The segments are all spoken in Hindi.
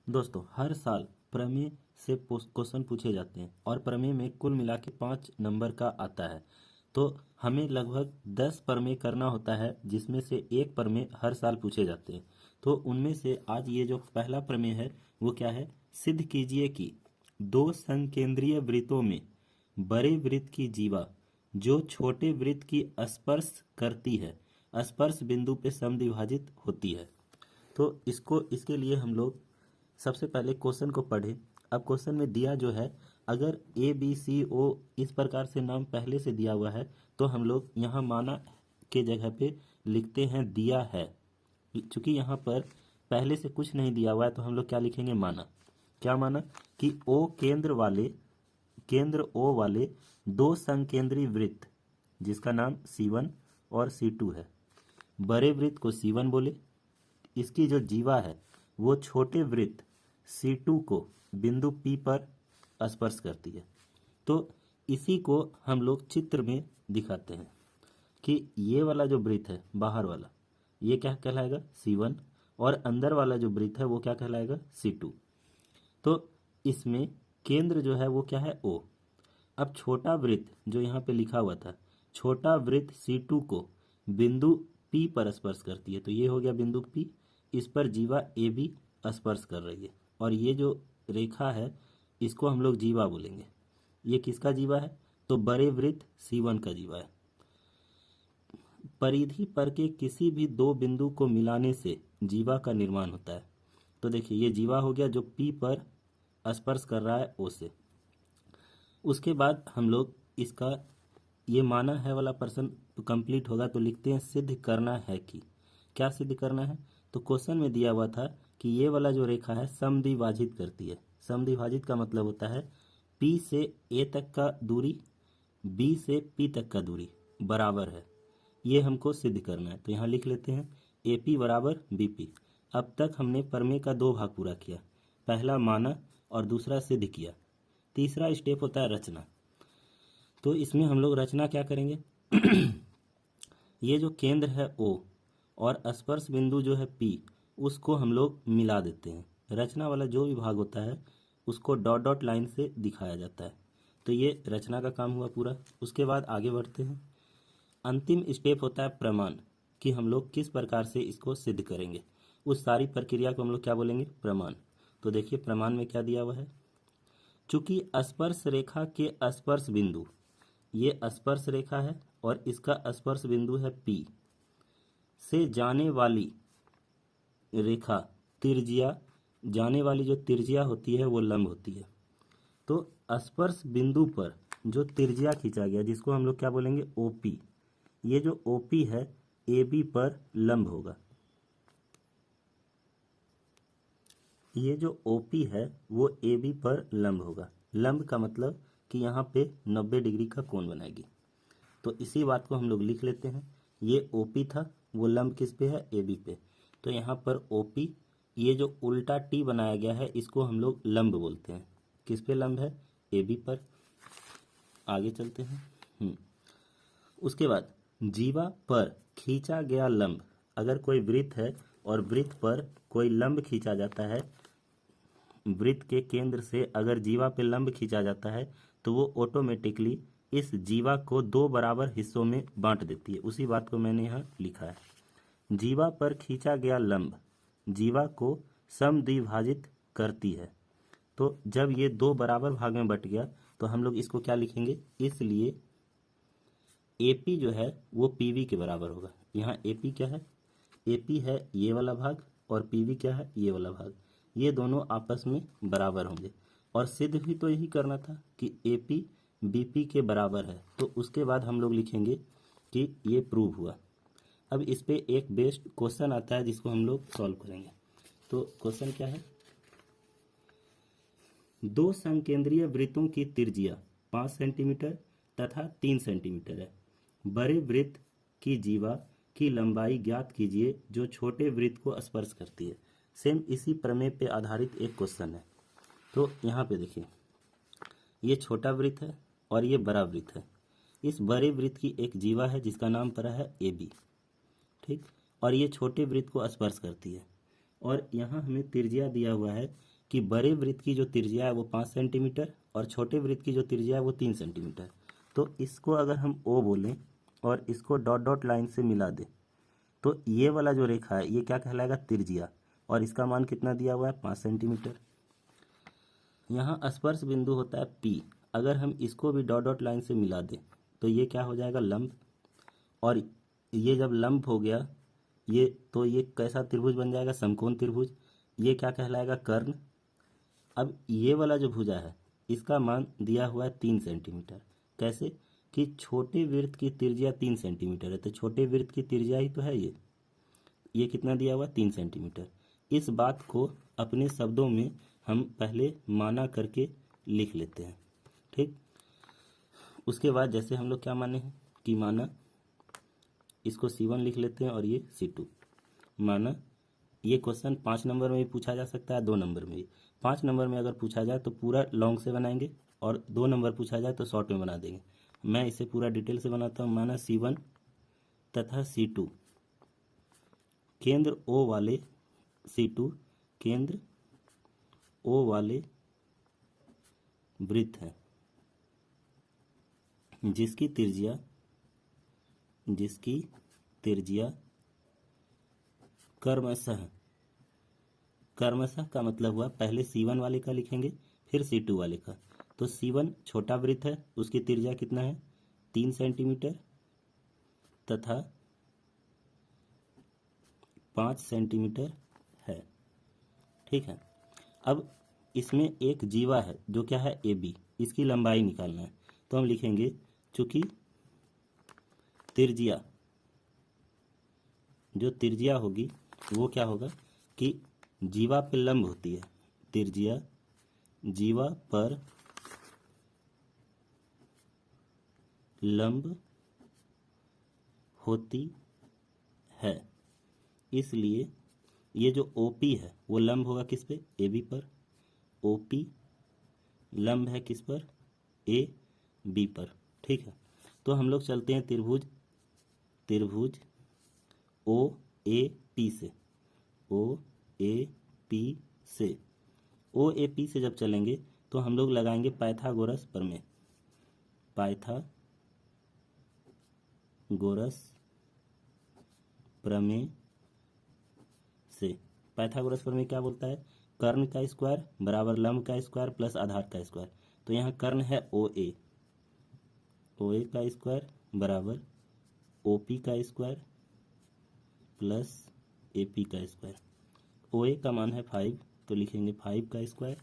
दोस्तों, हर साल प्रमेय से क्वेश्चन पूछे जाते हैं और प्रमेय में कुल मिला के 5 नंबर का आता है। तो हमें लगभग 10 प्रमेय करना होता है, जिसमें से एक प्रमेय हर साल पूछे जाते हैं। तो उनमें से आज ये जो पहला प्रमेय है वो क्या है? सिद्ध कीजिए कि दो संकेंद्रीय वृत्तों में बड़े वृत्त की जीवा जो छोटे वृत्त की स्पर्श करती है, स्पर्श बिंदु पे समद्विभाजित होती है। तो इसके लिए हम लोग सबसे पहले क्वेश्चन को पढ़े। अब क्वेश्चन में दिया जो है, अगर ए बी सी ओ इस प्रकार से नाम पहले से दिया हुआ है तो हम लोग यहाँ माना के जगह पे लिखते हैं दिया है। चूंकि यहाँ पर पहले से कुछ नहीं दिया हुआ है तो हम लोग क्या लिखेंगे? माना। क्या माना? कि ओ केंद्र ओ वाले दो संकेंद्री वृत्त जिसका नाम C1 और C2 है, बड़े वृत्त को C1 बोले, इसकी जो जीवा है वो छोटे वृत्त C2 को बिंदु P पर स्पर्श करती है। तो इसी को हम लोग चित्र में दिखाते हैं कि ये वाला जो वृत्त है बाहर वाला, ये क्या कहलाएगा? C1, और अंदर वाला जो वृत्त है वो क्या कहलाएगा? C2। तो इसमें केंद्र जो है वो क्या है? O। अब छोटा वृत्त जो यहाँ पे लिखा हुआ था, छोटा वृत्त C2 को बिंदु P पर स्पर्श करती है, तो ये हो गया बिंदु P। इस पर जीवा AB स्पर्श कर रही है और ये जो रेखा है इसको हम लोग जीवा बोलेंगे। ये किसका जीवा है? तो बड़े वृत्त C1 का जीवा है। परिधि पर के किसी भी दो बिंदु को मिलाने से जीवा का निर्माण होता है। तो देखिए, ये जीवा हो गया जो P पर स्पर्श कर रहा है O से। उसके बाद हम लोग इसका ये माना है वाला पर्सन कंप्लीट होगा तो लिखते हैं सिद्ध करना है कि। क्या सिद्ध करना है? तो क्वेश्चन में दिया हुआ था कि ये वाला जो रेखा है समद्विभाजित करती है। समद्विभाजित का मतलब होता है P से A तक का दूरी B से P तक का दूरी बराबर है, ये हमको सिद्ध करना है। तो यहाँ लिख लेते हैं AP बराबर BP। अब तक हमने प्रमेय का 2 भाग पूरा किया, पहला माना और दूसरा सिद्ध किया। तीसरा स्टेप होता है रचना। तो इसमें हम लोग रचना क्या करेंगे? ये जो केंद्र है O और स्पर्श बिंदु जो है P, उसको हम लोग मिला देते हैं। रचना वाला जो भी भाग होता है उसको डॉट डॉट लाइन से दिखाया जाता है। तो ये रचना का काम हुआ पूरा। उसके बाद आगे बढ़ते हैं। अंतिम स्टेप होता है प्रमाण, कि हम लोग किस प्रकार से इसको सिद्ध करेंगे। उस सारी प्रक्रिया को हम लोग क्या बोलेंगे? प्रमाण। तो देखिए प्रमाण में क्या दिया हुआ है। चूंकि स्पर्श रेखा के स्पर्श बिंदु, ये स्पर्श रेखा है और इसका स्पर्श बिंदु है P, से जाने वाली रेखा तिर्जिया, जाने वाली जो तिर्जिया होती है वो लंब होती है। तो स्पर्श बिंदु पर जो तिर्जिया खींचा गया जिसको हम लोग क्या बोलेंगे? OP, ये जो OP है AB पर लंब होगा। ये जो OP है वो AB पर लंब होगा। लंब का मतलब कि यहाँ पे 90 डिग्री का कोण बनाएगी। तो इसी बात को हम लोग लिख लेते हैं। ये OP था, वो लंब किस पे है? AB पे। तो यहाँ पर OP, ये जो उल्टा T बनाया गया है इसको हम लोग लंब बोलते हैं। किस पे लंब है? AB पर। आगे चलते हैं। उसके बाद जीवा पर खींचा गया लंब, अगर कोई वृत्त है और वृत्त पर कोई लंब खींचा जाता है, वृत्त के केंद्र से अगर जीवा पे लंब खींचा जाता है तो वो ऑटोमेटिकली इस जीवा को 2 बराबर हिस्सों में बांट देती है। उसी बात को मैंने यहाँ लिखा है। जीवा पर खींचा गया लंब जीवा को समद्विभाजित करती है। तो जब ये 2 बराबर भाग में बट गया तो हम लोग इसको क्या लिखेंगे? इसलिए AP जो है वो PV के बराबर होगा। यहाँ AP क्या है? AP है ये वाला भाग और PV क्या है? ये वाला भाग। ये दोनों आपस में बराबर होंगे। और सिद्ध भी तो यही करना था कि AP BP के बराबर है। तो उसके बाद हम लोग लिखेंगे कि ये प्रूव हुआ। अब इस पे एक बेस्ट क्वेश्चन आता है जिसको हम लोग सॉल्व करेंगे। तो क्वेश्चन क्या है? दो समकेंद्रीय वृत्तों की त्रिज्या 5 सेंटीमीटर तथा 3 सेंटीमीटर है। बड़े वृत्त की जीवा की लंबाई ज्ञात कीजिए जो छोटे वृत्त को स्पर्श करती है। सेम इसी प्रमेय पे आधारित एक क्वेश्चन है। तो यहाँ पे देखिए, ये छोटा वृत्त है और ये बड़ा वृत्त है। इस बड़े वृत्त की एक जीवा है जिसका नाम पड़ा है AB, ठीक, और ये छोटे वृत्त को स्पर्श करती है। और यहाँ हमें त्रिज्या दिया हुआ है कि बड़े वृत्त की जो त्रिज्या है वो 5 सेंटीमीटर और छोटे वृत्त की जो त्रिज्या है वो 3 सेंटीमीटर। तो इसको अगर हम O बोलें और इसको डॉट डॉट लाइन से मिला दें तो ये वाला जो रेखा है ये क्या कहलाएगा, त्रिज्या, और इसका मान कितना दिया हुआ है, 5 सेंटीमीटर। यहाँ स्पर्श बिंदु होता है P, अगर हम इसको भी डॉट डॉट लाइन से मिला दें तो ये क्या हो जाएगा, लंब। और ये जब लंब हो गया ये, तो ये कैसा त्रिभुज बन जाएगा, समकोण त्रिभुज। ये क्या कहलाएगा, कर्ण। अब ये वाला जो भुजा है इसका मान दिया हुआ है 3 सेंटीमीटर। कैसे कि छोटे वृत्त की त्रिज्या 3 सेंटीमीटर है, तो छोटे वृत्त की त्रिज्या ही तो है ये कितना दिया हुआ, 3 सेंटीमीटर। इस बात को अपने शब्दों में हम पहले माना करके लिख लेते हैं, ठीक। उसके बाद जैसे हम लोग क्या माने हैं कि माना, इसको C1 लिख लेते हैं और ये C2 माना। ये क्वेश्चन 5 नंबर में भी पूछा जा सकता है, 2 नंबर में भी। 5 नंबर में अगर पूछा जाए तो पूरा लॉन्ग से बनाएंगे और 2 नंबर पूछा जाए तो शॉर्ट में बना देंगे। मैं इसे पूरा डिटेल से बनाता हूँ। माना C1 तथा C2 केंद्र O वाले, C2 केंद्र O वाले वृत्त है जिसकी त्रिज्या क्रमशः का मतलब हुआ पहले C1 वाले का लिखेंगे फिर C2 वाले का। तो C1 छोटा वृत्त है, उसकी त्रिज्या कितना है, 3 सेंटीमीटर तथा 5 सेंटीमीटर है, ठीक है। अब इसमें एक जीवा है जो क्या है, AB, इसकी लंबाई निकालना है। तो हम लिखेंगे चूंकि त्रिज्या होगी वो क्या होगा कि जीवा पे लंब होती है, त्रिज्या जीवा पर लंब होती है, इसलिए ये जो OP है वो लंब होगा किस पे, AB पर। OP लंब है किस पर, AB पर, ठीक है। तो हम लोग चलते हैं त्रिभुज OAP से जब चलेंगे तो हम लोग लगाएंगे पाइथागोरस प्रमेय। पाइथागोरस प्रमेय क्या बोलता है, कर्ण का स्क्वायर बराबर लंब का स्क्वायर प्लस आधार का स्क्वायर। तो यहाँ कर्ण है OA का स्क्वायर बराबर OP का स्क्वायर प्लस AP का स्क्वायर। OA का मान है 5, तो लिखेंगे 5 का स्क्वायर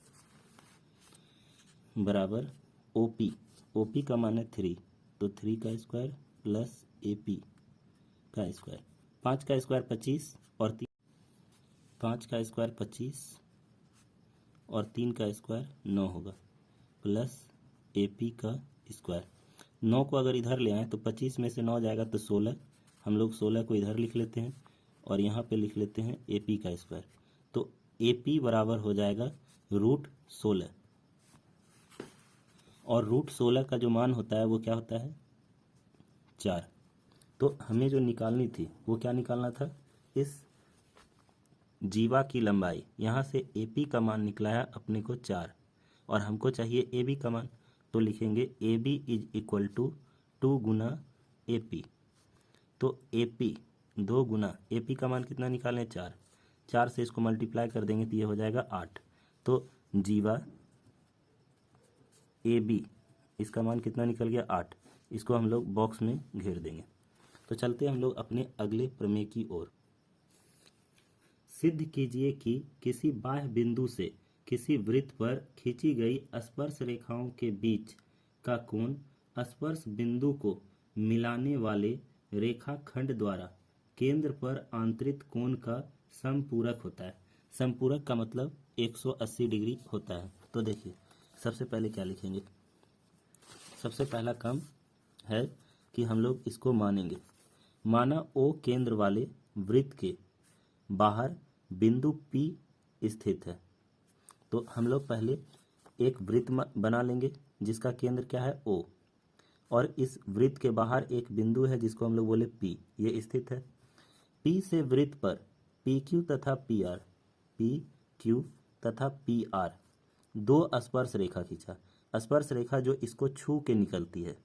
बराबर OP का मान है 3, तो 3 का स्क्वायर प्लस AP का स्क्वायर। 5 का स्क्वायर 25 और 5 का स्क्वायर 25 और 3 का स्क्वायर 9 होगा प्लस AP का स्क्वायर। 9 को अगर इधर ले आए तो 25 में से 9 जाएगा तो 16, हम लोग 16 को इधर लिख लेते हैं और यहाँ पे लिख लेते हैं AP का स्क्वायर। तो AP बराबर हो जाएगा √16 और √16 का जो मान होता है वो क्या होता है, 4। तो हमें जो निकालनी थी वो क्या निकालना था, इस जीवा की लंबाई। यहाँ से AP का मान निकला है अपने को 4 और हमको चाहिए AB का मान। तो लिखेंगे AB इज इक्वल टू 2 गुना AP। तो AP 2 गुना AP का मान कितना निकालें, 4 से इसको मल्टीप्लाई कर देंगे तो ये हो जाएगा 8। तो जीवा AB इसका मान कितना निकल गया, 8। इसको हम लोग बॉक्स में घेर देंगे। तो चलते हम लोग अपने अगले प्रमेय की ओर। सिद्ध कीजिए कि किसी बाह्य बिंदु से किसी वृत्त पर खींची गई स्पर्श रेखाओं के बीच का कोण स्पर्श बिंदु को मिलाने वाले रेखाखंड द्वारा केंद्र पर आंतरिक कोण का समपूरक होता है। समपूरक का मतलब 180 डिग्री होता है। तो देखिए सबसे पहले क्या लिखेंगे, सबसे पहला काम है कि हम लोग इसको मानेंगे। माना O केंद्र वाले वृत्त के बाहर बिंदु P स्थित है। तो हम लोग पहले एक वृत्त बना लेंगे जिसका केंद्र क्या है, O, और इस वृत्त के बाहर एक बिंदु है जिसको हम लोग बोले P, ये स्थित है। P से वृत्त पर PQ तथा PR तथा पी आर, दो स्पर्श रेखा खींचा। स्पर्श रेखा जो इसको छू के निकलती है,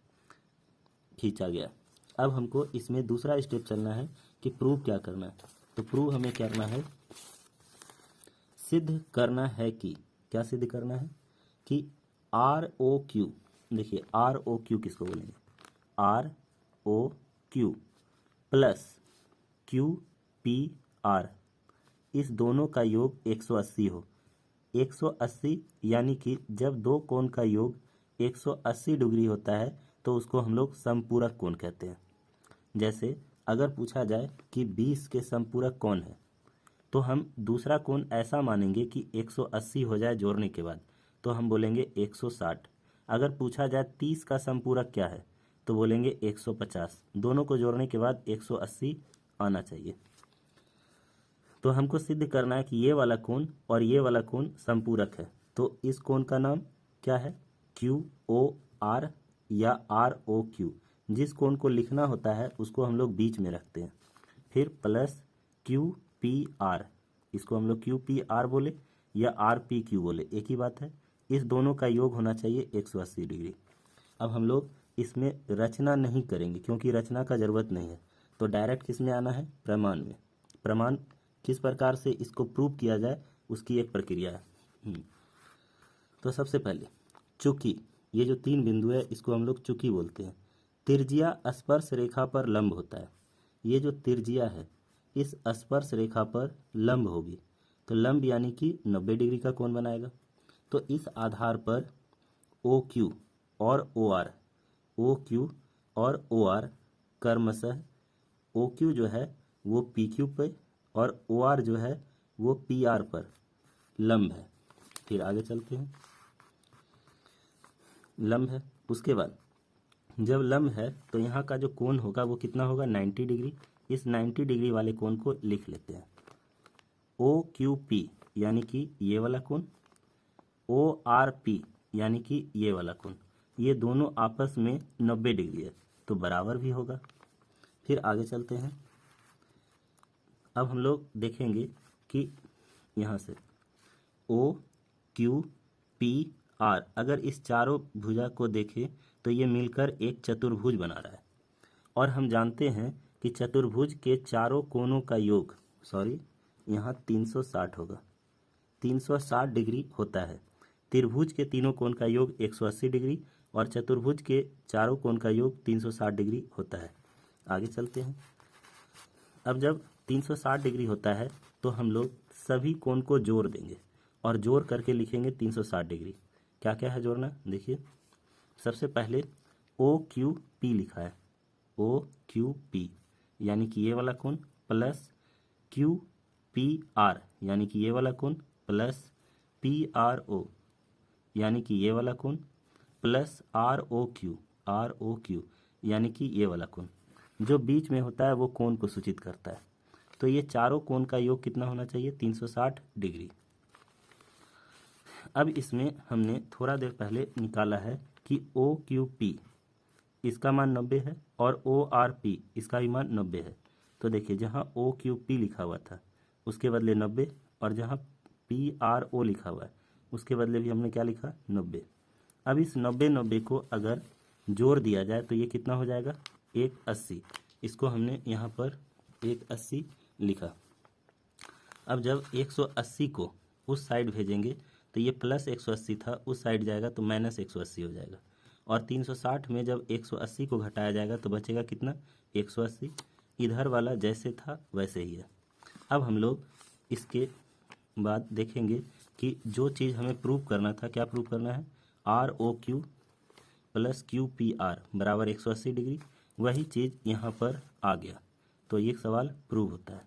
खींचा गया। अब हमको इसमें दूसरा स्टेप चलना है कि प्रूव क्या करना है। तो प्रूव हमें क्या करना है, सिद्ध करना है कि, क्या सिद्ध करना है कि आर ओ क्यू, देखिए आर ओ क्यू किसको बोलेंगे, R O Q plus Q P R, इस दोनों का योग 180 हो। 180 यानी कि जब दो कोण का योग 180 डिग्री होता है तो उसको हम लोग समपूरक कोण कहते हैं। जैसे अगर पूछा जाए कि 20 के समपूरक कौन है, तो हम दूसरा कोण ऐसा मानेंगे कि 180 हो जाए जोड़ने के बाद, तो हम बोलेंगे 160। अगर पूछा जाए 30 का समपूरक क्या है, तो बोलेंगे 150। दोनों को जोड़ने के बाद 180 आना चाहिए। तो हमको सिद्ध करना है कि ये वाला कोण और ये वाला कोण समपूरक है। तो इस कोण का नाम क्या है, क्यू ओ आर या आर ओ क्यू। जिस कोण को लिखना होता है उसको हम लोग बीच में रखते हैं। फिर प्लस क्यू पी आर, इसको हम लोग क्यू पी आर बोले या आर पी क्यू बोले, एक ही बात है। इस दोनों का योग होना चाहिए 180 डिग्री। अब हम लोग इसमें रचना नहीं करेंगे क्योंकि रचना का ज़रूरत नहीं है, तो डायरेक्ट किस में आना है, प्रमाण में। प्रमाण किस प्रकार से इसको प्रूव किया जाए उसकी एक प्रक्रिया है। तो सबसे पहले चूंकि ये जो तीन बिंदु है इसको हम लोग चूंकि बोलते हैं। त्रिज्या स्पर्श रेखा पर लंब होता है। ये जो त्रिज्या है इस स्पर्श रेखा पर लंब होगी, तो लंब यानी कि 90 डिग्री का कोण बनाएगा। तो इस आधार पर ओ क्यू और ओ आर, ओ क्यू और ओ आर क्रमशः, ओ क्यू जो है वो पी क्यू पे और ओ आर जो है वो पी आर पर लंब है। फिर आगे चलते हैं, लंब है, उसके बाद जब लंब है तो यहाँ का जो कोण होगा वो कितना होगा, 90 डिग्री। इस 90 डिग्री वाले कोण को लिख लेते हैं ओ क्यू पी यानी कि ये वाला कोण, ओ आर पी यानी कि ये वाला कोण। ये दोनों आपस में 90 डिग्री है तो बराबर भी होगा। फिर आगे चलते हैं। अब हम लोग देखेंगे कि यहाँ से ओ क्यू पी आर, अगर इस चारों भुजा को देखें तो ये मिलकर एक चतुर्भुज बना रहा है। और हम जानते हैं कि चतुर्भुज के चारों कोणों का योग, यहाँ 360 होगा, 360 डिग्री होता है। त्रिभुज के तीनों कोण का योग 180 डिग्री और चतुर्भुज के चारों कोण का योग 360 डिग्री होता है। आगे चलते हैं। अब जब 360 डिग्री होता है तो हम लोग सभी कोण को जोड़ देंगे और जोड़ करके लिखेंगे 360 डिग्री। क्या क्या है जोड़ना, देखिए सबसे पहले ओ क्यू पी लिखा है, ओ क्यू पी यानी कि ये वाला कोण प्लस क्यू पी आर यानी कि ये वाला कोण प्लस पी आर ओ यानी कि ये वाला कोण प्लस आर ओ क्यू यानी कि ये वाला कोण। जो बीच में होता है वो कोण को सूचित करता है। तो ये चारों कोण का योग कितना होना चाहिए, 360 डिग्री। अब इसमें हमने थोड़ा देर पहले निकाला है कि ओ क्यू पी इसका मान 90 है और ओ आर पी इसका भी मान 90 है। तो देखिए जहाँ ओ क्यू पी लिखा हुआ था उसके बदले 90 और जहाँ पी आर ओ लिखा हुआ है उसके बदले भी हमने क्या लिखा, 90। अब इस 90 को अगर जोड़ दिया जाए तो ये कितना हो जाएगा, 180। इसको हमने यहाँ पर 180 लिखा। अब जब 180 को उस साइड भेजेंगे तो ये प्लस 180 था, उस साइड जाएगा तो माइनस 180 हो जाएगा। और 360 में जब 180 को घटाया जाएगा तो बचेगा कितना, 180। इधर वाला जैसे था वैसे ही है। अब हम लोग इसके बाद देखेंगे कि जो चीज़ हमें प्रूव करना था, क्या प्रूव करना है, R O Q plus Q P R बराबर 180 डिग्री, वही चीज़ यहाँ पर आ गया। तो ये सवाल प्रूव होता है।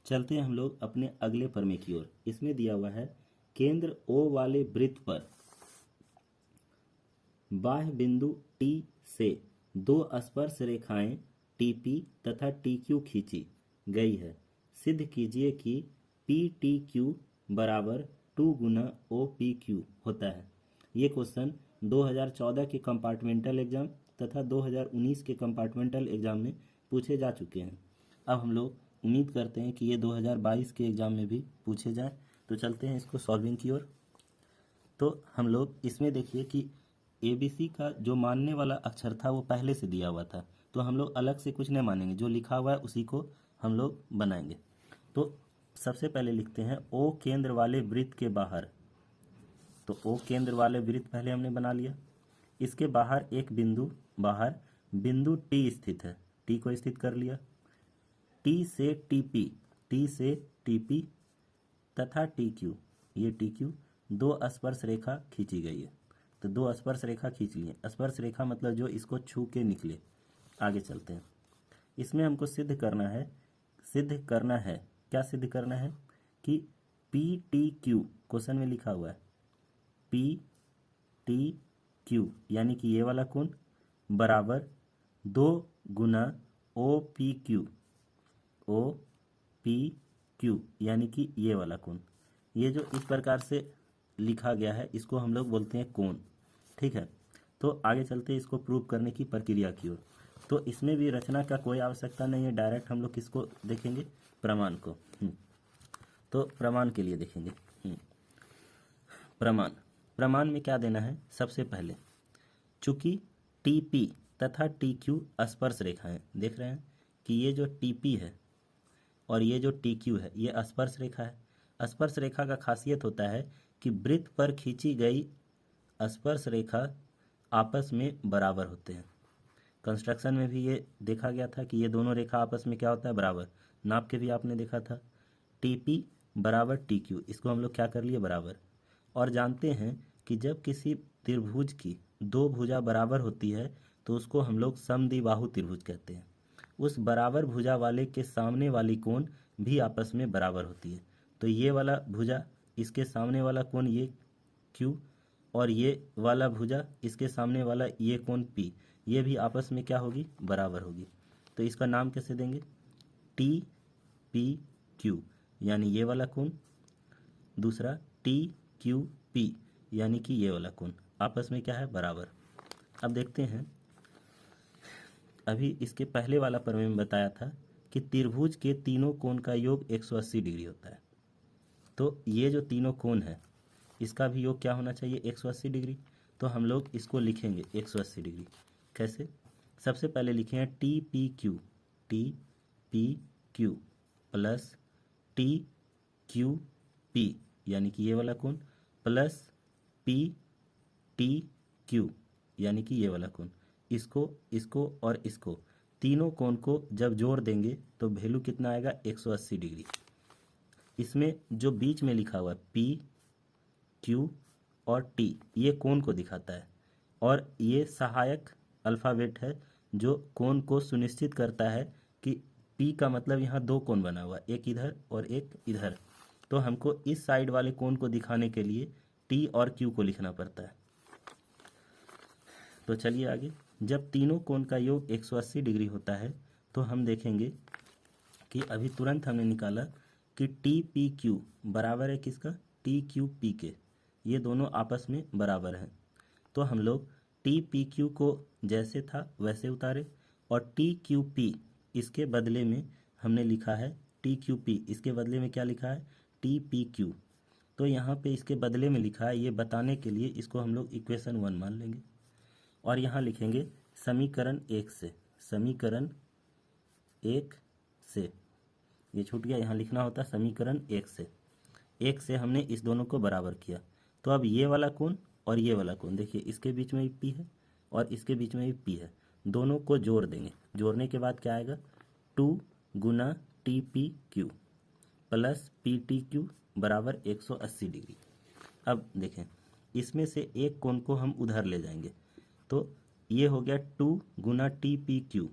चलते हैं हम लोग अपने अगले प्रमेय की ओर। इसमें दिया हुआ है केंद्र ओ वाले वृत्त पर बाह्य बिंदु टी से दो स्पर्श रेखाएं टीपी तथा टी क्यू खींची गई है। सिद्ध कीजिए कि पी टी क्यू बराबर 2 गुना ओ पी क्यू होता है। ये क्वेश्चन 2014 के कंपार्टमेंटल एग्जाम तथा 2019 के कंपार्टमेंटल एग्जाम में पूछे जा चुके हैं। अब हम लोग उम्मीद करते हैं कि ये 2022 के एग्ज़ाम में भी पूछे जाएं। तो चलते हैं इसको सॉल्विंग की ओर। तो हम लोग इसमें देखिए कि ABC का जो मानने वाला अक्षर था वो पहले से दिया हुआ था, तो हम लोग अलग से कुछ नहीं मानेंगे, जो लिखा हुआ है उसी को हम लोग बनाएंगे। तो सबसे पहले लिखते हैं O केंद्र वाले वृत्त के बाहर। तो O केंद्र वाले वृत्त पहले हमने बना लिया। इसके बाहर एक बिंदु, बाहर बिंदु T स्थित है, T को स्थित कर लिया। T से TP तथा TQ, ये TQ दो स्पर्श रेखा खींची गई है। तो दो स्पर्श रेखा खींच लिए। स्पर्श रेखा मतलब जो इसको छू के निकले। आगे चलते हैं। इसमें हमको सिद्ध करना है क्या सिद्ध करना है कि PTQ, क्वेश्चन में लिखा हुआ है PTQ, यानी कि ये वाला कोण बराबर 2 गुना OPQ, यानी कि ये वाला कोण। ये जो इस प्रकार से लिखा गया है इसको हम लोग बोलते हैं कोण। ठीक है, तो आगे चलते हैं इसको प्रूव करने की प्रक्रिया की ओर। तो इसमें भी रचना का कोई आवश्यकता नहीं है, डायरेक्ट हम लोग किसको देखेंगे, प्रमाण को। तो प्रमाण के लिए देखेंगे। प्रमाण में क्या देना है, सबसे पहले चूंकि TP तथा TQ स्पर्श रेखा है, देख रहे हैं कि ये जो TP है और ये जो TQ है ये स्पर्श रेखा है। स्पर्श रेखा का खासियत होता है कि वृत्त पर खींची गई स्पर्श रेखा आपस में बराबर होते हैं। कंस्ट्रक्शन में भी ये देखा गया था कि ये दोनों रेखा आपस में क्या होता है, बराबर। नाप के भी आपने देखा था, TP बराबर TQ, इसको हम लोग क्या कर लिए, बराबर। और जानते हैं कि जब किसी त्रिभुज की दो भुजा बराबर होती है तो उसको हम लोग समद्विबाहु त्रिभुज कहते हैं। उस बराबर भुजा वाले के सामने वाली कोण भी आपस में बराबर होती है। तो ये वाला भुजा, इसके सामने वाला कोण ये Q, और ये वाला भुजा इसके सामने वाला ये कोण P, ये भी आपस में क्या होगी, बराबर होगी। तो इसका नाम कैसे देंगे, TPQ, यानी ये वाला कोण, दूसरा TQP, यानी कि ये वाला कोण आपस में क्या है, बराबर। अब देखते हैं, अभी इसके पहले वाला प्रमेय में बताया था कि त्रिभुज के तीनों कोण का योग 180 डिग्री होता है। तो ये जो तीनों कोण है इसका भी योग क्या होना चाहिए, 180 डिग्री। तो हम लोग इसको लिखेंगे 180 डिग्री। कैसे, सबसे पहले लिखे हैं TPQ प्लस TQP, यानी कि ये वाला कोण, प्लस PTQ, यानी कि ये वाला कोण। इसको और इसको, तीनों कोण को जब जोड़ देंगे तो वैल्यू कितना आएगा, 180 डिग्री। इसमें जो बीच में लिखा हुआ है P, Q और T, ये कोण को दिखाता है, और ये सहायक अल्फ़ाबेट है जो कोण को सुनिश्चित करता है कि P का मतलब यहाँ दो कोण बना हुआ, एक इधर और एक इधर। तो हमको इस साइड वाले कोण को दिखाने के लिए T और Q को लिखना पड़ता है। तो चलिए आगे, जब तीनों कोण का योग 180 डिग्री होता है तो हम देखेंगे कि अभी तुरंत हमने निकाला कि TPQ बराबर है किसका, TQP के। ये दोनों आपस में बराबर हैं। तो हम लोग TPQ को जैसे था वैसे उतारे, और TQP इसके बदले में हमने लिखा है TQP, इसके बदले में क्या लिखा है, TPQ। तो यहाँ पे इसके बदले में लिखा है, ये बताने के लिए इसको हम लोग इक्वेशन 1 मान लेंगे। और यहाँ लिखेंगे समीकरण 1 से, समीकरण 1 से, ये छूट गया, यहाँ लिखना होता है समीकरण 1 से हमने इस दोनों को बराबर किया। तो अब ये वाला कोण और ये वाला कोण, देखिए इसके बीच में भी P है और इसके बीच में भी P है, दोनों को जोड़ देंगे। जोड़ने के बाद क्या आएगा, 2 गुना TPQ प्लस PTQ बराबर 180 डिग्री। अब देखें, इसमें से एक कोण को हम उधर ले जाएंगे, तो ये हो गया 2 गुना TPQ,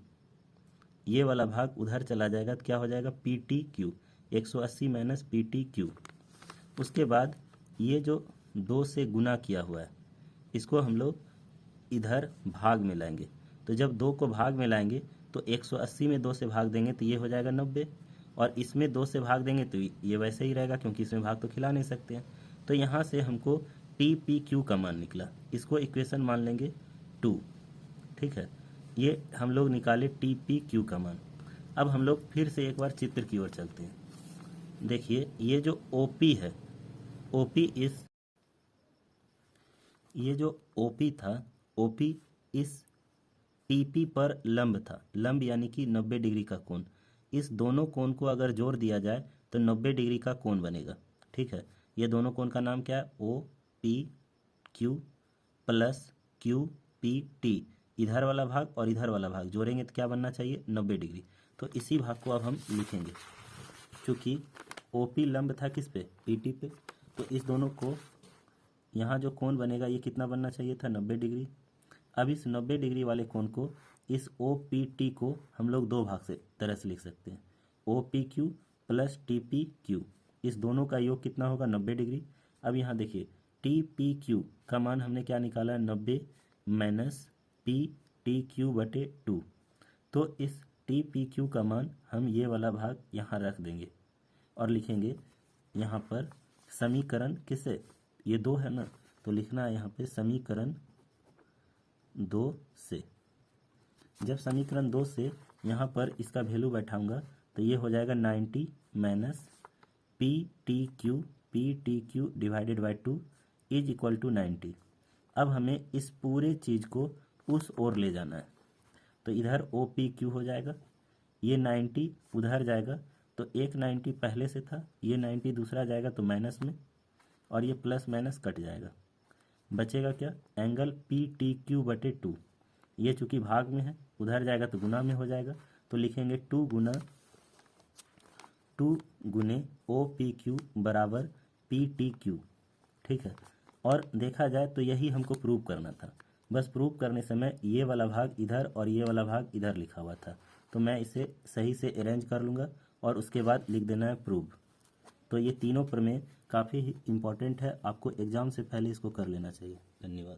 ये वाला भाग उधर चला जाएगा तो क्या हो जाएगा, PTQ, 180 माइनस PTQ। उसके बाद ये जो 2 से गुना किया हुआ है इसको हम लोग इधर भाग में लाएंगे। तो जब 2 को भाग में लाएंगे तो 180 में 2 से भाग देंगे तो ये हो जाएगा 90, और इसमें 2 से भाग देंगे तो ये वैसे ही रहेगा क्योंकि इसमें भाग तो खिला नहीं सकते हैं। तो यहाँ से हमको TPQ का मान निकला, इसको इक्वेशन मान लेंगे 2। ठीक है, ये हम लोग निकाले TPQ का मान। अब हम लोग फिर से एक बार चित्र की ओर चलते हैं। देखिए ये जो ओपी है, ओपी इस ये जो ओपी था, ओपी इस पीपी पर लंब था। लंब यानी कि 90 डिग्री का कोण। इस दोनों कोण को अगर जोड़ दिया जाए तो 90 डिग्री का कोण बनेगा। ठीक है, ये दोनों कोण का नाम क्या है? O P Q plus Q P T. इधर वाला भाग और इधर वाला भाग जोड़ेंगे तो क्या बनना चाहिए? 90 डिग्री। तो इसी भाग को अब हम लिखेंगे। क्योंकि ओपी लंब था किस पे? पीटी पे। तो इस दोनों को यहाँ जो कोण बनेगा ये कितना बनना चाहिए था? 90 डिग्री। अब इस 90 डिग्री वाले कोण को, इस ओ पी टी को हम लोग दो भाग से तरह से लिख सकते हैं। O P Q plus T P Q, इस दोनों का योग कितना होगा? 90 डिग्री। अब यहाँ देखिए टी पी क्यू का मान हमने क्या निकाला? 90 माइनस पी टी क्यू बटे 2। तो इस टी पी क्यू का मान हम ये वाला भाग यहाँ रख देंगे और लिखेंगे यहाँ पर समीकरण किससे? ये 2 है ना, तो लिखना है यहाँ पे समीकरण 2 से। जब समीकरण 2 से यहाँ पर इसका वैल्यू बैठाऊंगा तो ये हो जाएगा 90 minus P T Q divided by 2 is equal to 90। अब हमें इस पूरे चीज़ को उस ओर ले जाना है, तो इधर ओ पी क्यू हो जाएगा, ये 90 उधर जाएगा, तो एक 90 पहले से था, ये 90 दूसरा जाएगा तो माइनस में, और ये प्लस माइनस कट जाएगा। बचेगा क्या? एंगल पी टी क्यू बटे 2। ये चूंकि भाग में है, उधर जाएगा तो गुना में हो जाएगा, तो लिखेंगे 2 गुने ओ पी क्यू बराबर पी टी क्यू। ठीक है, और देखा जाए तो यही हमको प्रूव करना था। बस प्रूव करने समय ये वाला भाग इधर और ये वाला भाग इधर लिखा हुआ था, तो मैं इसे सही से अरेंज कर लूँगा और उसके बाद लिख देना है प्रूव। तो ये तीनों प्रमेय काफ़ी इम्पॉर्टेंट है, आपको एग्ज़ाम से पहले इसको कर लेना चाहिए। धन्यवाद।